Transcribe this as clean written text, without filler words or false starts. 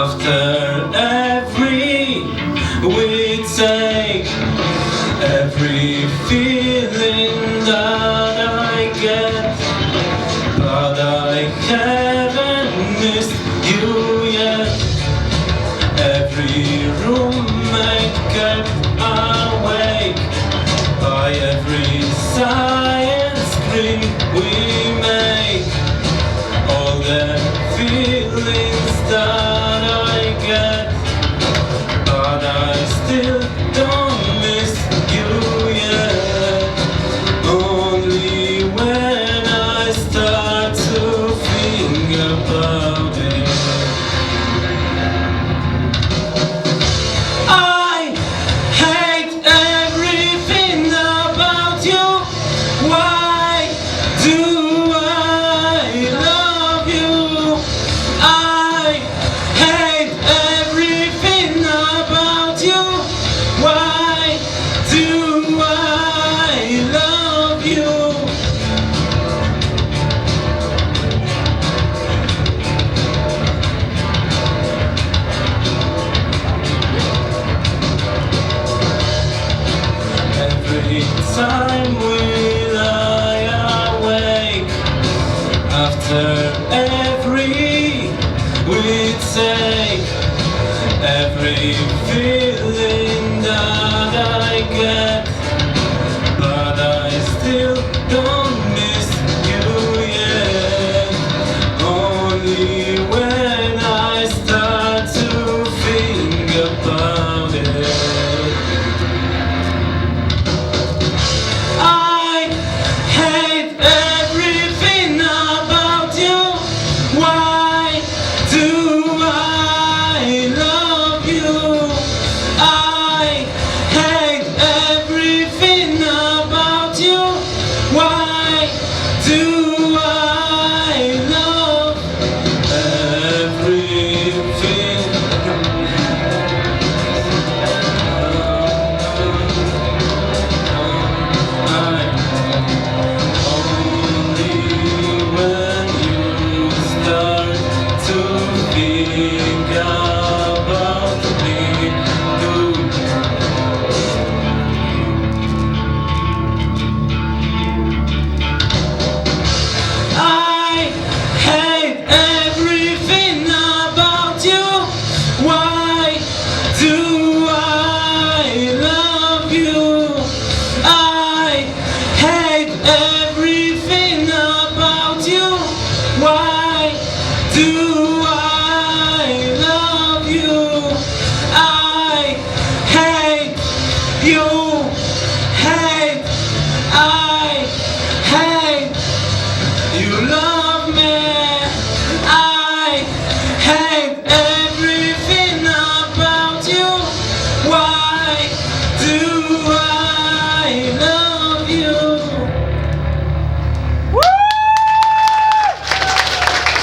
After every we take, every feeling that I get, but I haven't missed you yet. Every roommate kept awake by every science screen we make. All the feelings that I get, but I still don't miss you yet. Only when I start to think about it. I hate everything about you. Why do I love you? I hate everything about you. Why do I love you? Every time we lie awake, after every we take, every feeling that I get, but I still don't miss you yet. Only when I start to think about it. I hate everything about you. Why do I love you? I hate everything about you. Why do I love everything? Only when you start to think about me, I hate everything about you. Why do I love you? I hate everything about you. Why do